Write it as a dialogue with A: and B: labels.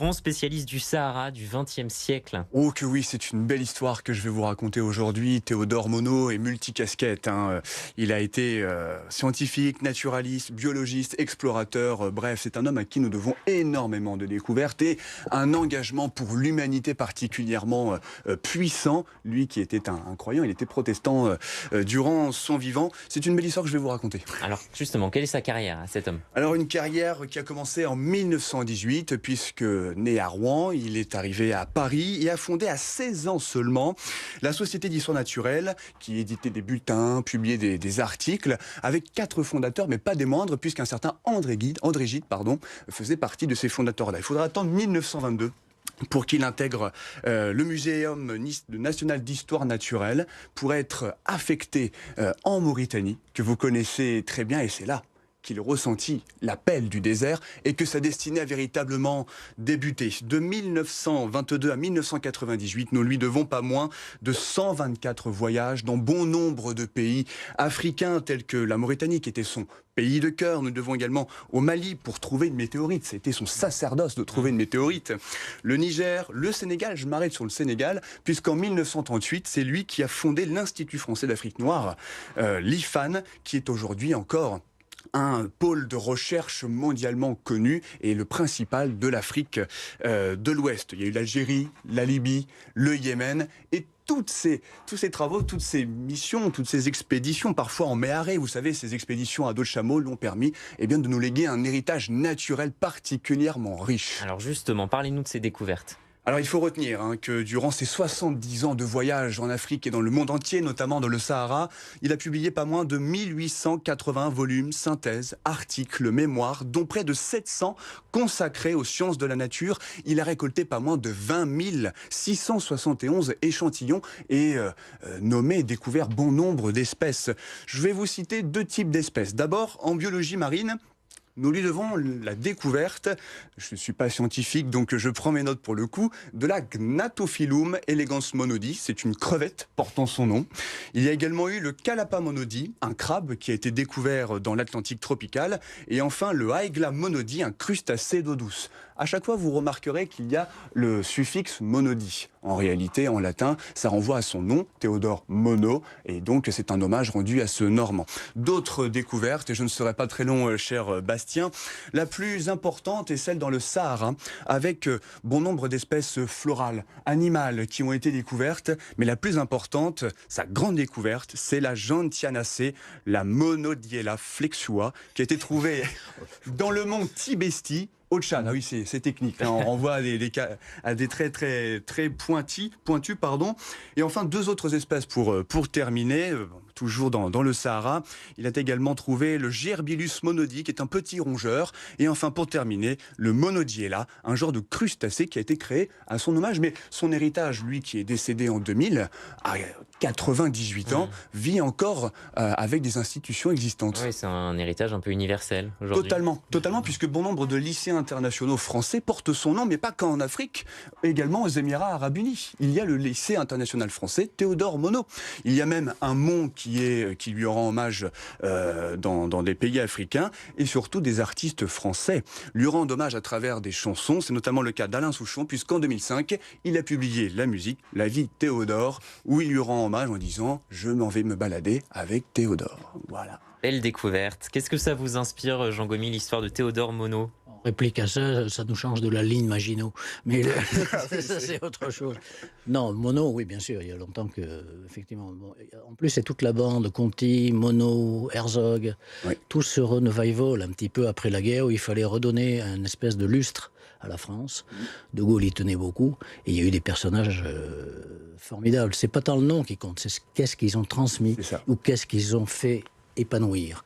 A: Grand spécialiste du Sahara du XXe siècle.
B: Oh que oui, c'est une belle histoire que je vais vous raconter aujourd'hui. Théodore Monod est multicasquette, hein. Il a été scientifique, naturaliste, biologiste, explorateur. Bref, c'est un homme à qui nous devons énormément de découvertes et un engagement pour l'humanité particulièrement puissant. Lui qui était un croyant, il était protestant durant son vivant. C'est une belle histoire que je vais vous raconter.
A: Alors justement, quelle est sa carrière à cet homme?
B: Alors une carrière qui a commencé en 1918 puisque né à Rouen, il est arrivé à Paris et a fondé à 16 ans seulement la Société d'Histoire Naturelle qui éditait des bulletins, publiait des articles avec 4 fondateurs mais pas des moindres puisqu'un certain André Gide faisait partie de ces fondateurs-là. Il faudra attendre 1922 pour qu'il intègre le Muséum national d'histoire naturelle pour être affecté en Mauritanie, que vous connaissez très bien, et c'est là qu'il ressentit l'appel du désert et que sa destinée a véritablement débuté. De 1922 à 1998, nous lui devons pas moins de 124 voyages dans bon nombre de pays africains tels que la Mauritanie, qui était son pays de cœur. Nous devons également au Mali pour trouver une météorite. C'était son sacerdoce de trouver une météorite. Le Niger, le Sénégal, je m'arrête sur le Sénégal, puisqu'en 1938, c'est lui qui a fondé l'Institut français d'Afrique noire, l'IFAN, qui est aujourd'hui encore un pôle de recherche mondialement connu et le principal de l'Afrique de l'Ouest. Il y a eu l'Algérie, la Libye, le Yémen et tous ces travaux, toutes ces missions, toutes ces expéditions, parfois en méharé, vous savez, ces expéditions à dos de chameau l'ont permis de nous léguer un héritage naturel particulièrement riche.
A: Alors justement, parlez-nous de ses découvertes.
B: Alors il faut retenir que durant ses 70 ans de voyage en Afrique et dans le monde entier, notamment dans le Sahara, il a publié pas moins de 1880 volumes, synthèses, articles, mémoires, dont près de 700 consacrés aux sciences de la nature. Il a récolté pas moins de 20 671 échantillons et nommé et découvert bon nombre d'espèces. Je vais vous citer 2 types d'espèces. D'abord, en biologie marine, nous lui devons la découverte, je ne suis pas scientifique donc je prends mes notes pour le coup, de la Gnatophyllum elegans monodi, c'est une crevette portant son nom. Il y a également eu le Calapa monodi, un crabe qui a été découvert dans l'Atlantique tropical. Et enfin le Aegla monodi, un crustacé d'eau douce. À chaque fois vous remarquerez qu'il y a le suffixe monodi. En réalité, en latin, ça renvoie à son nom, Théodore Monod, et donc c'est un hommage rendu à ce Normand. D'autres découvertes, et je ne serai pas très long, cher Bastien, la plus importante est celle dans le Sahara, avec bon nombre d'espèces florales, animales qui ont été découvertes, mais la plus importante, sa grande découverte, c'est la Gentianacée, la Monodiella flexua, qui a été trouvée dans le mont Tibesti, au Tchad. Ah oui, c'est technique. Hein. On renvoie à des traits très pointus. Et enfin, 2 autres espèces pour terminer. Toujours dans le Sahara. Il a également trouvé le Gerbillus monodi, qui est un petit rongeur. Et enfin, pour terminer, le Monodiella, un genre de crustacé qui a été créé à son hommage. Mais son héritage, lui qui est décédé en 2000, à 98 ans, vit encore avec des institutions existantes.
A: Oui, c'est un héritage un peu universel aujourd'hui.
B: Totalement, puisque bon nombre de lycéens internationaux français portent son nom, mais pas qu'en Afrique, également aux Émirats Arabes Unis. Il y a le lycée international français Théodore Monod. Il y a même un mont qui lui rend hommage dans des pays africains, et surtout des artistes français lui rendent hommage à travers des chansons. C'est notamment le cas d'Alain Souchon, puisqu'en 2005, il a publié la musique La vie de Théodore, où il lui rend hommage en disant « Je m'en vais me balader avec Théodore ». Voilà.
A: Belle découverte. Qu'est-ce que ça vous inspire, Jean Gomy, l'histoire de Théodore Monod?
C: En réplique à ça, ça nous change de la ligne Maginot. Mais ça, c'est autre chose. Non, Monod, oui, bien sûr. Il y a longtemps que, effectivement. Bon, en plus, c'est toute la bande, Conti, Monod, Herzog,
B: Oui.
C: tout ce revival un petit peu après la guerre où il fallait redonner une espèce de lustre à la France. De Gaulle y tenait beaucoup. Et il y a eu des personnages formidables. C'est pas tant le nom qui compte, c'est qu'est-ce qu'ils ont transmis ou qu'est-ce qu'ils ont fait épanouir.